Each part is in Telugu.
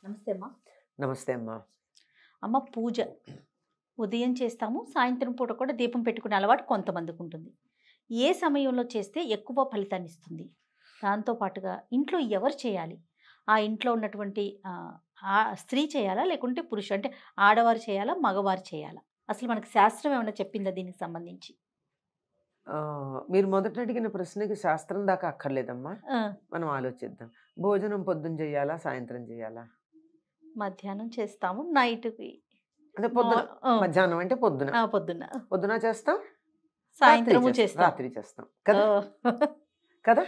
నమస్తే అమ్మా. నమస్తే అమ్మా. అమ్మ పూజ ఉదయం చేస్తాము, సాయంత్రం పూట కూడా దీపం పెట్టుకునే అలవాటు కొంతమందికి ఉంటుంది. ఏ సమయంలో చేస్తే ఎక్కువ ఫలితాన్ని ఇస్తుంది? దాంతో పాటుగా ఇంట్లో ఎవరు చేయాలి? ఆ ఇంట్లో ఉన్నటువంటి స్త్రీ చేయాలా, లేకుంటే పురుషు అంటే ఆడవారు చేయాలా, మగవారు చేయాలా? అసలు మనకు శాస్త్రం ఏమైనా చెప్పిందా దీనికి సంబంధించి? మీరు మొదట అడిగిన ప్రశ్నకి శాస్త్రం దాకా అక్కర్లేదమ్మా. ఆ, మనం ఆలోచిద్దాం. భోజనం పొద్దున చేయాలా, సాయంత్రం చేయాలా? మధ్యాహ్నం చేస్తాము, నైట్కి అంటే పొద్దున. మధ్యాహ్నం అంటే పొద్దున. పొద్దున్న పొద్దున చేస్తాం, సాయంత్రము చేస్తాం. రాత్రి చేస్తాం కదా. కదా,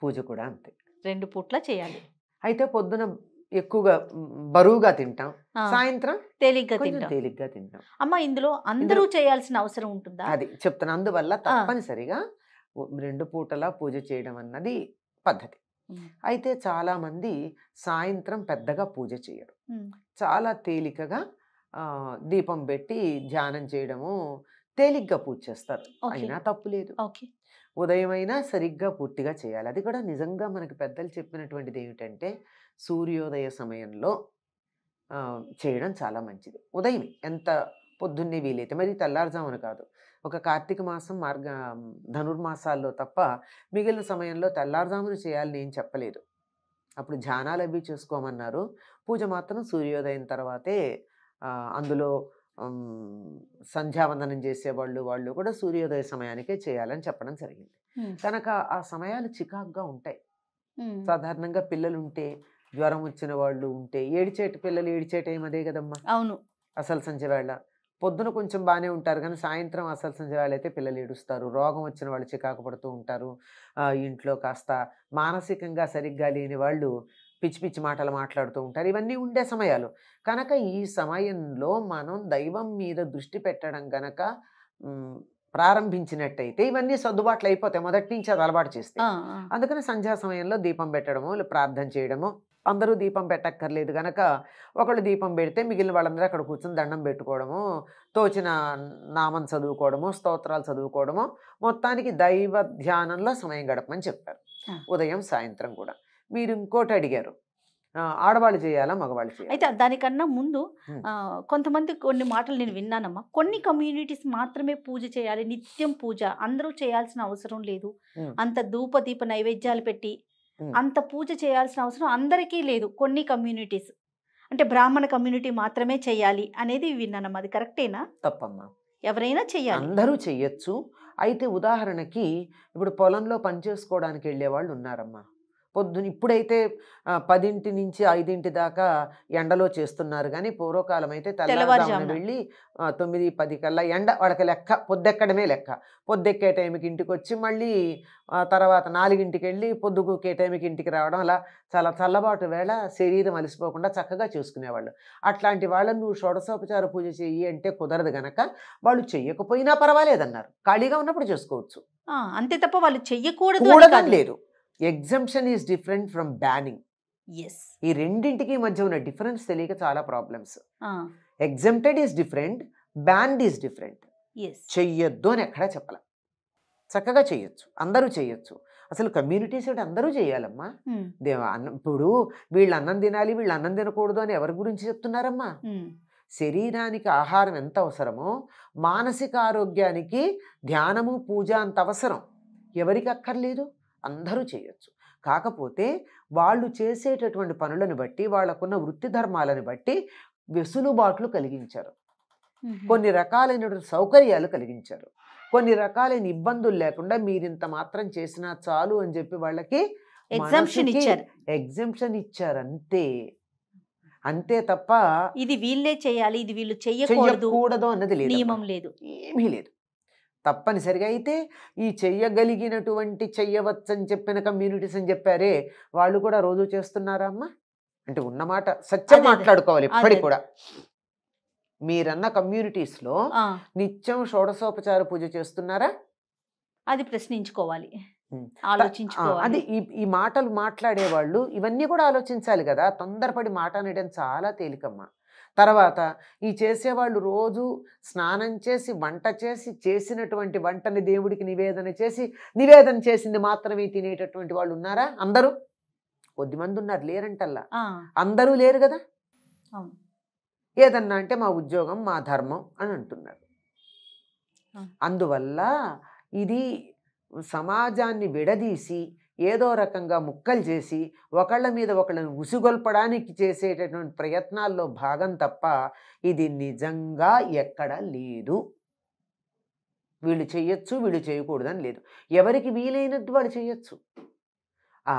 పూజ కూడా అంతే. 2 పూట్ల చేయాలి. అయితే పొద్దున ఎక్కువగా బరువుగా తింటాం, సాయంత్రం తేలిగ్గా కొంచెం తింటాం. తేలిగ్గా తింటాం. అమ్మ, ఇందులో అందరూ చేయాల్సిన అవసరం ఉంటుందా? అది చెప్తాను. అందువల్ల తప్పనిసరిగా 2 పూటలా పూజ చేయడం అన్నది పద్ధతి. అయితే చాలా మంది సాయంత్రం పెద్దగా పూజ చేయరు. చాలా తేలికగా దీపం పెట్టి ధ్యానం చేయడము, తేలిగ్గా పూజ చేస్తారు. అయినా తప్పు లేదు. ఉదయం అయినా సరిగ్గా పూర్తిగా చేయాలి. అది కూడా నిజంగా మనకి పెద్దలు చెప్పినటువంటిది ఏమిటంటే, సూర్యోదయ సమయంలో చేయడం చాలా మంచిది. ఉదయం ఎంత పొద్దున్నే వీలైతే, మరి తెల్లారుజామున కాదు. ఒక కార్తీక మాసం, ధనుర్మాసాల్లో తప్ప మిగిలిన సమయంలో తెల్లారుజామున చేయాలని ఏం చెప్పలేదు. అప్పుడు ధ్యానాలు అవి చేసుకోమన్నారు. పూజ మాత్రం సూర్యోదయం తర్వాతే. అందులో సంధ్యావందనం చేసేవాళ్ళు వాళ్ళు కూడా సూర్యోదయ సమయానికే చేయాలని చెప్పడం జరిగింది. కనుక ఆ సమయాలు చికాకుగా ఉంటాయి. సాధారణంగా పిల్లలు ఉంటే, జ్వరం వచ్చిన వాళ్ళు ఉంటే, పిల్లలు ఏడిచే టైం అదే కదమ్మా. అవును. అసలు సంధ్య వేళ పొద్దున కొంచెం బాగానే ఉంటారు, కానీ సాయంత్రం అసలు సంధ్య వేళ అయితే పిల్లలు ఏడుస్తారు. రోగం వచ్చిన వాళ్ళు చికాకు పడుతూ ఉంటారు. ఇంట్లో కాస్త మానసికంగా సరిగ్గా లేని వాళ్ళు పిచ్చి పిచ్చి మాటలు మాట్లాడుతూ ఉంటారు. ఇవన్నీ ఉండే సమయాలు. కనుక ఈ సమయంలో మనం దైవం మీద దృష్టి పెట్టడం గనక ప్రారంభించినట్టయితే ఇవన్నీ సర్దుబాట్లు అయిపోతాయి, మొదటి నుంచి అది అలవాటు చేస్తే. అందుకని సంధ్యా సమయంలో దీపం పెట్టడము, ప్రార్థన చేయడము. అందరూ దీపం పెట్టక్కర్లేదు గనక ఒకళ్ళు దీపం పెడితే మిగిలిన వాళ్ళందరూ అక్కడ కూర్చొని దండం పెట్టుకోవడము, తోచిన నామం చదువుకోవడము, స్తోత్రాలు చదువుకోవడము, మొత్తానికి దైవ ధ్యానంలో సమయం గడపమని చెప్పారు. ఉదయం సాయంత్రం కూడా. మీరు ఇంకోటి అడిగారు, ఆడవాళ్ళు చేయాలా, మగవాళ్ళు చేయాలి? అయితే దానికన్నా ముందు కొంతమంది కొన్ని మాటలు నేను విన్నానమ్మా. కొన్ని కమ్యూనిటీస్ మాత్రమే పూజ చేయాలి, నిత్యం పూజ, అందరూ చేయాల్సిన అవసరం లేదు, అంత ధూప దీప నైవేద్యాలు పెట్టి అంత పూజ చేయాల్సిన అవసరం అందరికీ లేదు, కొన్ని కమ్యూనిటీస్ అంటే బ్రాహ్మణ కమ్యూనిటీ మాత్రమే చేయాలి అనేది విన్నానమ్మా. అది కరెక్టేనా? తప్పమ్మా. ఎవరైనా చెయ్యాలి, అందరూ చెయ్యొచ్చు. అయితే ఉదాహరణకి ఇప్పుడు పొలంలో పనిచేసుకోవడానికి వెళ్ళే వాళ్ళు ఉన్నారమ్మా. పొద్దున ఇప్పుడైతే 10 నుంచి 5 దాకా ఎండలో చేస్తున్నారు, కానీ పూర్వకాలం అయితే తెల్లవారుజామున వెళ్ళి 9-10 కల్లా ఎండ వాళ్ళకి లెక్క, పొద్దెక్కడమే లెక్క. పొద్దెక్కే టైంకి ఇంటికి వచ్చి మళ్ళీ తర్వాత 4ంటికి వెళ్ళి పొద్దుగుకే టైంకి ఇంటికి రావడం, అలా చాలా చల్లబాటు వేళ శరీరం అలసిపోకుండా చక్కగా చూసుకునేవాళ్ళు. అట్లాంటి వాళ్ళని నువ్వు షోడశోపచార పూజ చెయ్యి అంటే కుదరదు గనక వాళ్ళు చెయ్యకపోయినా పర్వాలేదన్నారు. ఖాళీగా ఉన్నప్పుడు చేసుకోవచ్చు, అంతే తప్ప వాళ్ళు చెయ్యకూడదు లేదు. Assumption is different from banning. ఈ రెండింటికి మధ్య ఉన్న డిఫరెన్స్ తెలియక చాలా problems. Exempted is different, banned is different. చెయ్యొద్దు అని ఎక్కడా చెప్పాల, చక్కగా చెయ్యొచ్చు, అందరూ చెయ్యొచ్చు. అసలు కమ్యూనిటీస్ అంటే అందరూ చేయాలమ్మా. ఇప్పుడు వీళ్ళు అన్నం తినాలి, వీళ్ళు అన్నం తినకూడదు అని ఎవరి గురించి చెప్తున్నారమ్మా? శరీరానికి ఆహారం ఎంత అవసరమో మానసిక ఆరోగ్యానికి ధ్యానము, పూజ అంత అవసరం. ఎవరికి అక్కర్లేదు, అందరూ చేయొచ్చు. కాకపోతే వాళ్ళు చేసేటటువంటి పనులను బట్టి, వాళ్ళకున్న వృత్తి ధర్మాలను బట్టి వెసులుబాట్లు కలిగించారు, కొన్ని రకాలైన సౌకర్యాలు కలిగించారు, కొన్ని రకాలైన ఇబ్బందులు లేకుండా మీరింత మాత్రం చేసినా చాలు అని చెప్పి వాళ్ళకి ఎగ్జంప్షన్ ఇచ్చారు. అంతే తప్ప ఇది వీళ్ళే చేయాలి, ఇది వీళ్ళు చెయ్యకూడదు అన్నది లేదు, నియమం లేదు, ఏమీ లేదు. తప్పనిసరిగా అయితే ఈ చెయ్యగలిగినటువంటి చెయ్యవచ్చని చెప్పిన కమ్యూనిటీస్ అని చెప్పారే, వాళ్ళు కూడా రోజు చేస్తున్నారా అమ్మా? అంటే ఉన్నమాట సత్యం మాట్లాడుకోవాలి ఇప్పటికి కూడా. మీరన్న కమ్యూనిటీస్లో నిత్యం షోడశోపచార పూజ చేస్తున్నారా? అది ప్రశ్నించుకోవాలి, ఆలోచించుకోవాలి. అది ఈ మాటలు మాట్లాడేవాళ్ళు ఇవన్నీ కూడా ఆలోచించాలి కదా. తొందరపడి మాట అనడం చాలా తేలికమ్మా. తర్వాత ఈ చేసేవాళ్ళు రోజు స్నానం చేసి, వంట చేసి, చేసినటువంటి వంటని దేవుడికి నివేదన చేసి, నివేదన చేసింది మాత్రమే తినేటటువంటి వాళ్ళు ఉన్నారా? అందరూ కొద్దిమంది ఉన్నారు, లేరంటల్లా. ఆ, అందరూ లేరు కదా. అవును. ఏదన్నా అంటే మా ఉద్యోగం, మా ధర్మం అని అంటున్నారు. ఆ. అందువల్ల ఇది సమాజాన్ని విడదీసి ఏదో రకంగా ముక్కలు చేసి ఒకళ్ళ మీద ఒకళ్ళని ఉసిగొల్పడానికి చేసేటటువంటి ప్రయత్నాల్లో భాగం తప్ప ఇది నిజంగా ఎక్కడ లేదు. వీళ్ళు చెయ్యొచ్చు, వీళ్ళు చేయకూడదని లేదు. ఎవరికి వీలైనట్టు వాళ్ళు చెయ్యొచ్చు. ఆ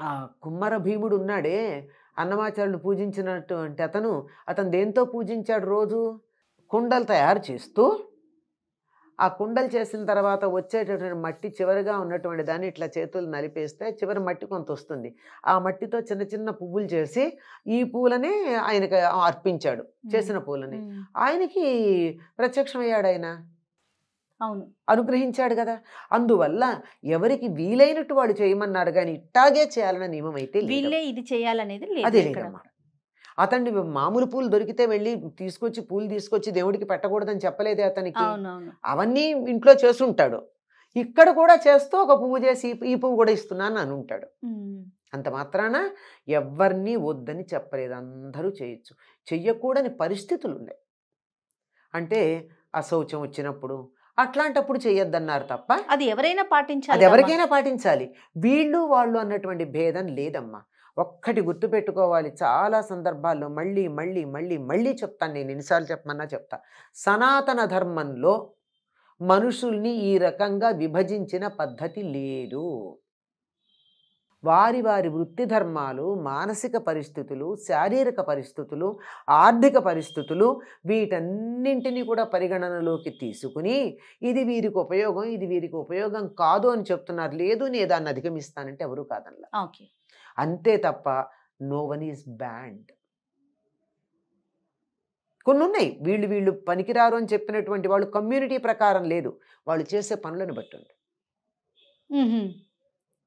ఆ కుమ్మర భీముడు ఉన్నాడే, అన్నమాచార్యులు పూజించినట్టు అంటే అతను దేంతో పూజించాడు? రోజు కుండలు తయారు చేస్తూ ఆ కుండలు చేసిన తర్వాత వచ్చేటటువంటి మట్టి చివరిగా ఉన్నటువంటి దాన్ని ఇట్లా చేతులు నలిపేస్తే చివరి మట్టి కొంత వస్తుంది. ఆ మట్టితో చిన్న చిన్న పువ్వులు చేసి ఈ పూలని ఆయనకి అర్పించాడు, చేసిన పూలని. ఆయనకి ప్రత్యక్షమయ్యాడు ఆయన, అవును, అనుగ్రహించాడు కదా. అందువల్ల ఎవరికి వీలైనట్టు వాడు చేయమన్నారు, కానీ ఇట్టాగే చేయాలన్న నియమం అయితే వీళ్ళే ఇది చేయాలనేది అదే లేదన్నమాట. అతన్ని మామూలు పూలు దొరికితే వెళ్ళి పూలు తీసుకొచ్చి దేవుడికి పెట్టకూడదని చెప్పలేదే అతనికి. అవన్నీ ఇంట్లో చేసుంటాడు. ఇక్కడ కూడా చేస్తూ ఒక పువ్వు చేసి ఈ పువ్వు కూడా ఇస్తున్నాను అని ఉంటాడు. అంత మాత్రాన ఎవరిని వద్దని చెప్పలేదు, అందరూ చేయొచ్చు. చెయ్యకూడని పరిస్థితులు ఉన్నాయి. అంటే అశౌచం వచ్చినప్పుడు అట్లాంటప్పుడు చెయ్యొద్దన్నారు తప్ప అది ఎవరైనా పాటించాలి, అది ఎవరికైనా పాటించాలి. వీళ్ళు వాళ్ళు అన్నటువంటి భేదం లేదమ్మా. ఒక్కటి గుర్తుపెట్టుకోవాలి, చాలా సందర్భాల్లో మళ్ళీ మళ్ళీ మళ్ళీ మళ్ళీ చెప్తాను, నేను ఎన్నిసార్లు చెప్పమన్నా చెప్తా. సనాతన ధర్మంలో మనుషుల్ని ఈ రకంగా విభజించిన పద్ధతి లేదు. వారి వారి వృత్తి ధర్మాలు, మానసిక పరిస్థితులు, శారీరక పరిస్థితులు, ఆర్థిక పరిస్థితులు వీటన్నింటినీ కూడా పరిగణనలోకి తీసుకుని ఇది వీరికి ఉపయోగం, ఇది వీరికి ఉపయోగం కాదు అని చెప్తున్నారు. లేదు నేను దాన్ని అధిగమిస్తానంటే ఎవరు కాదనలా. అంతే తప్ప నో వన్ ఈజ్ బ్యాండ్. కొన్ని ఉన్నాయి, వీళ్ళు పనికిరారు అని చెప్పినటువంటి వాళ్ళు కమ్యూనిటీ ప్రకారం లేదు, వాళ్ళు చేసే పనులను బట్టి ఉంది,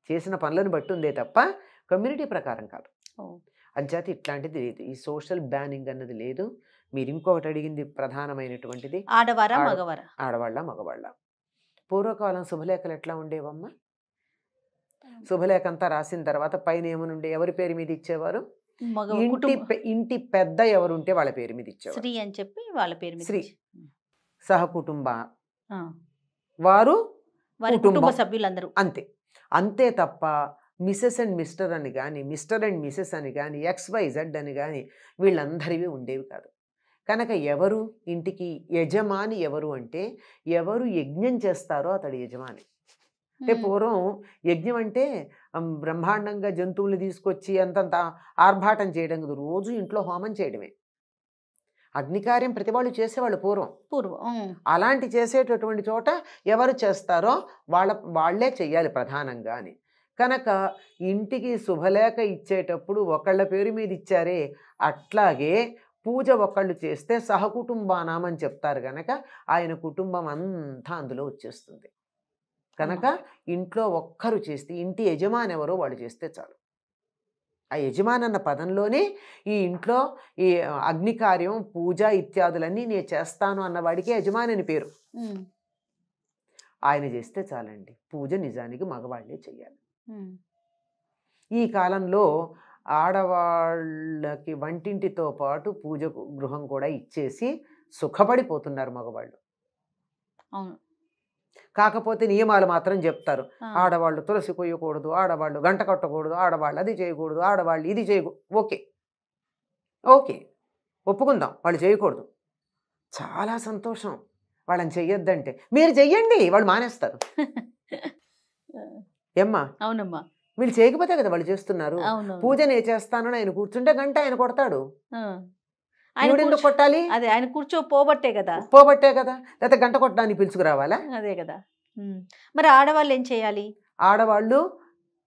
చేసిన పనులను బట్టి ఉందే తప్ప కమ్యూనిటీ ప్రకారం కాదు. అంచేత ఇట్లాంటిది లేదు, ఈ సోషల్ బ్యానింగ్ అన్నది లేదు. మీరు ఇంకొకటి అడిగింది ప్రధానమైనటువంటిది, ఆడవారా మగవారా? ఆడవాళ్ళ మగవాళ్ళ. పూర్వకాలం శుభలేఖలు ఎట్లా ఉండేవమ్మా? శుభలేఖ అంతా రాసిన తర్వాత పైన ఏమనుండే, ఎవరి పేరు మీద ఇచ్చేవారు? ఇంటి పెద్ద ఎవరుంటే వాళ్ళ పేరు మీద ఇచ్చేవారు, శ్రీ అని చెప్పి వాళ్ళ పేరు మీద. శ్రీ సహకుటుంబ వారు, కుటుంబ సభ్యులందరూ, అంతే. అంతే తప్ప మిసెస్ అండ్ మిస్టర్ అని కానీ, మిస్టర్ అండ్ మిసెస్ అని కానీ, XYZ అని కానీ వీళ్ళందరివి ఉండేవి కాదు. కనుక ఎవరు ఇంటికి యజమాని ఎవరు అంటే, ఎవరు యజ్ఞం చేస్తారో అతడు యజమాని. అంటే పూర్వం యజ్ఞం అంటే బ్రహ్మాండంగా జంతువులు తీసుకొచ్చి అంతంత ఆర్భాటం చేయడం కాదు, రోజు ఇంట్లో హోమం చేయడమే. అగ్నికార్యం ప్రతి వాళ్ళు చేసేవాళ్ళు పూర్వం. అలాంటి చేసేటటువంటి చోట ఎవరు చేస్తారో వాళ్ళే చెయ్యాలి ప్రధానంగా అని. కనుక ఇంటికి శుభలేఖ ఇచ్చేటప్పుడు ఒకళ్ళ పేరు మీద ఇచ్చారే, అట్లాగే పూజ ఒకళ్ళు చేస్తే సహకుటుంబానామని చెప్తారు. కనుక ఆయన కుటుంబం అంతా అందులో వచ్చేస్తుంది. కనుక ఇంట్లో ఒక్కరు చేస్తే, ఇంటి యజమాని ఎవరో వాళ్ళు చేస్తే చాలు. ఆ యజమాని అన్న పదంలోనే ఈ ఇంట్లో ఈ అగ్నికార్యం, పూజ ఇత్యాదులన్నీ నేను చేస్తాను అన్నవాడికి యజమాని అని పేరు. ఆయన చేస్తే చాలండి. పూజ నిజానికి మగవాళ్ళే చెయ్యాలి. ఈ కాలంలో ఆడవాళ్ళకి వంటింటితో పాటు పూజ గృహం కూడా ఇచ్చేసి సుఖపడిపోతున్నారు మగవాళ్ళు. కాకపోతే నియమాలు మాత్రం చెప్తారు. ఆడవాళ్ళు తులసి కొయ్యకూడదు, ఆడవాళ్ళు గంట కట్టకూడదు, ఆడవాళ్ళు అది చేయకూడదు, ఆడవాళ్ళు ఇది చేయకూడదు. ఓకే ఒప్పుకుందాం, వాళ్ళు చేయకూడదు. చాలా సంతోషం వాళ్ళని చెయ్యొద్దంటే. మీరు చెయ్యండి, వాళ్ళు మానేస్తారు. ఏమ్మా? అవునమ్మా. వీళ్ళు చేయకపోతే కదా వాళ్ళు చేస్తున్నారు. పూజ నేను చేస్తానని ఆయన కూర్చుంటే గంట ఆయన కొడతాడు. ఎందుకు కొట్టాలి? అదే ఆయన పోబట్టే కదా. లేకపోతే గంట కొట్టడానికి పిలుచుకురావాలా? అదే కదా. మరి ఆడవాళ్ళు ఏం చేయాలి? ఆడవాళ్ళు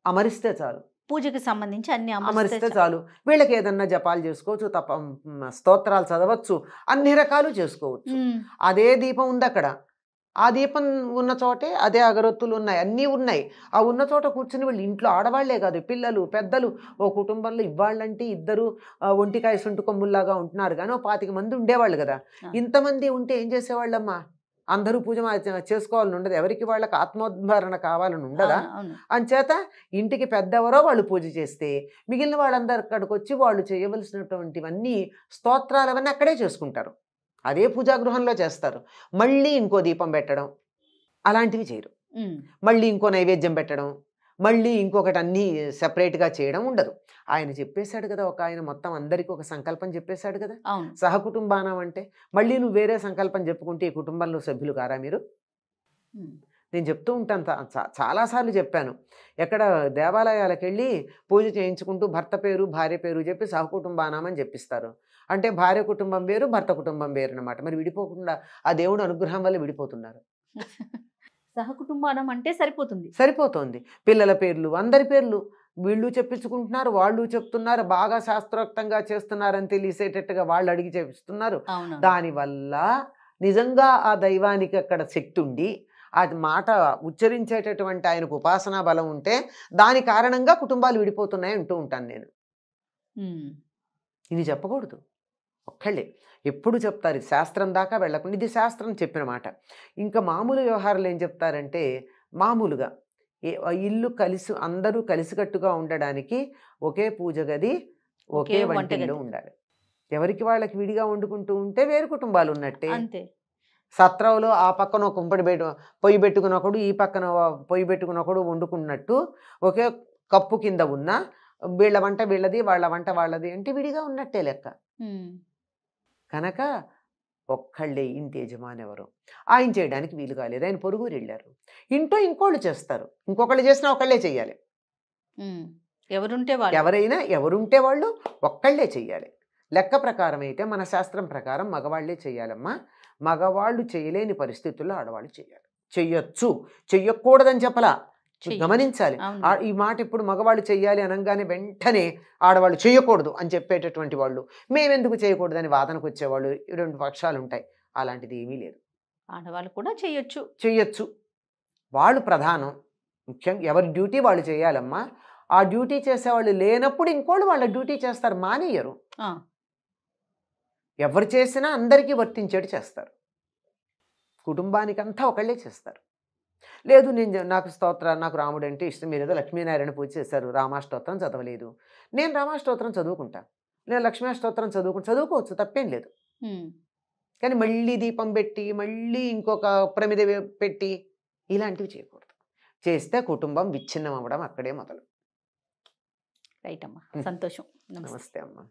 అమరిస్తే చాలు, పూజకి సంబంధించి అన్ని అమరిస్తే చాలు. వీళ్ళకి ఏదన్నా జపాలు చేసుకోవచ్చు, స్తోత్రాలు చదవచ్చు, అన్ని రకాలు చేసుకోవచ్చు. అదే దీపం ఉంది అక్కడ, ఆ దీపం ఉన్న చోటే అదే అగరొత్తులు ఉన్నాయి, అన్నీ ఉన్నాయి. ఆ ఉన్న చోట కూర్చుని వీళ్ళు ఇంట్లో ఆడవాళ్లే కాదు, పిల్లలు పెద్దలు, ఓ కుటుంబంలో ఇవ్వాళ్ళంటే ఇద్దరు ఒంటికాయ సుంటు కొమ్ముల్లాగా ఉంటున్నారు, కానీ ఓ 25 మంది ఉండేవాళ్ళు కదా. ఇంతమంది ఉంటే ఏం చేసేవాళ్ళమ్మా? అందరూ పూజ చేసుకోవాలని ఉండదు, ఎవరికి వాళ్ళకి ఆత్మోద్ధారణ కావాలని ఉండదా? అంచేత ఇంటికి పెద్దెవరో వాళ్ళు పూజ చేస్తే మిగిలిన వాళ్ళందరూ అక్కడికి వచ్చి వాళ్ళు చేయవలసినటువంటివన్నీ స్తోత్రాలు అవన్నీ అక్కడే చేసుకుంటారు, అదే పూజాగృహంలో చేస్తారు. మళ్ళీ ఇంకో దీపం పెట్టడం అలాంటివి చేయరు, మళ్ళీ ఇంకో నైవేద్యం పెట్టడం, మళ్ళీ ఇంకొకటి అన్నీ సెపరేట్గా చేయడం ఉండదు. ఆయన చెప్పేశాడు కదా, ఒక ఆయన మొత్తం అందరికీ ఒక సంకల్పం చెప్పేశాడు కదా, సహకుటుంబానం అంటే. మళ్ళీ నువ్వు వేరే సంకల్పం చెప్పుకుంటే ఈ కుటుంబంలో సభ్యులు కారా మీరు? నేను చెప్తూ ఉంటాను, చాలాసార్లు చెప్పాను. ఎక్కడ దేవాలయాలకు వెళ్ళి పూజ చేయించుకుంటూ భర్త పేరు భార్య పేరు చెప్పి సహకుటుంబానం అని చెప్పిస్తారు. అంటే భార్య కుటుంబం వేరు, భర్త కుటుంబం వేరు అనమాట. మరి విడిపోకుండా ఆ దేవుడు అనుగ్రహం వల్ల విడిపోతున్నారు. సహకుటుంబానం అంటే సరిపోతుంది. పిల్లల పేర్లు, అందరి పేర్లు వీళ్ళు చెప్పించుకుంటున్నారు, వాళ్ళు చెప్తున్నారు, బాగా శాస్త్రోక్తంగా చేస్తున్నారని తెలిసేటట్టుగా వాళ్ళు అడిగి చేపిస్తున్నారు. దానివల్ల నిజంగా ఆ దైవానికి అక్కడ శక్తి ఉండి ఆ మాట ఉచ్చరించేటటువంటి ఆయనకు ఉపాసనా బలం ఉంటే దాని కారణంగా కుటుంబాలు విడిపోతున్నాయి అంటూ ఉంటాను నేను. ఇది చెప్పకూడదు, ఒక్కళ్ళే ఎప్పుడు చెప్తారు, శాస్త్రం దాకా వెళ్ళకుండా. ఇది శాస్త్రం చెప్పిన మాట. ఇంకా మామూలు వ్యవహారాలు ఏం చెప్తారంటే, మామూలుగా ఇల్లు అందరూ కలిసికట్టుగా ఉండడానికి ఒకే పూజ గది, ఒకే వంటిల్లు ఉండాలి. ఎవరికి వాళ్ళకి విడిగా వండుకుంటూ ఉంటే వేరు కుటుంబాలు ఉన్నట్టే. సత్రంలో ఆ పక్కన ఒక పొయ్యి పెట్టుకుని ఒకడు, ఈ పక్కన పొయ్యి పెట్టుకుని ఒకడు వండుకున్నట్టు ఒకే కప్పు కింద ఉన్న వీళ్ళ వంట వీళ్ళది, వాళ్ళ వంట వాళ్ళది అంటే విడిగా ఉన్నట్టే లెక్క. కనుక ఒక్కళ్ళే ఇంటి యజమాని ఎవరు, ఆయన చేయడానికి వీలు కాలేదు, ఆయన పొరుగురు వెళ్ళారు, ఇంట్లో ఇంకోళ్ళు చేస్తారు, ఇంకొకళ్ళు చేసినా ఒకళ్ళే చెయ్యాలి. ఎవరుంటే వాళ్ళు ఒక్కళ్ళే చెయ్యాలి. లెక్క ప్రకారం అయితే మన శాస్త్రం ప్రకారం మగవాళ్లే చెయ్యాలమ్మా. మగవాళ్ళు చేయలేని పరిస్థితుల్లో ఆడవాళ్ళు చెయ్యాలి. చెయ్యొచ్చు, చెయ్యకూడదని చెప్పలా, గమనించాలి. ఈ మాట ఇప్పుడు మగవాళ్ళు చెయ్యాలి అనగానే వెంటనే ఆడవాళ్ళు చేయకూడదు అని చెప్పేటటువంటి వాళ్ళు, మేమెందుకు చేయకూడదని వాదనకు వచ్చేవాళ్ళు రెండు పక్షాలు ఉంటాయి. అలాంటిది ఏమీ లేదు, ఆడవాళ్ళు కూడా చెయ్యొచ్చు. వాళ్ళు ప్రధానం, ముఖ్యంగా ఎవరి డ్యూటీ వాళ్ళు చేయాలమ్మా. ఆ డ్యూటీ చేసేవాళ్ళు లేనప్పుడు ఇంకోళ్ళు వాళ్ళ డ్యూటీ చేస్తారు, మానేయరు. ఎవరు చేసినా అందరికీ వర్తించేటి చేస్తారు, కుటుంబానికంతా ఒకళ్ళే చేస్తారు. లేదు నాకు రాముడు అంటే ఇష్టం, మీరు ఏదో లక్ష్మీనారాయణ పూజ చేశారు, రామాష్టోత్రం చదవలేదు, నేను రామాష్టోత్రం చదువుకుంటా, నేను లక్ష్మీష్టోత్రం చదువుకోవచ్చు, తప్పేం లేదు. కానీ మళ్ళీ దీపం పెట్టి మళ్ళీ ఇంకొక ప్రమిద పెట్టి ఇలాంటివి చేయకూడదు. చేస్తే కుటుంబం విచ్ఛిన్నం అవ్వడం అక్కడే మొదలు. రైట్ అమ్మా, సంతోషం. నమస్తే అమ్మా.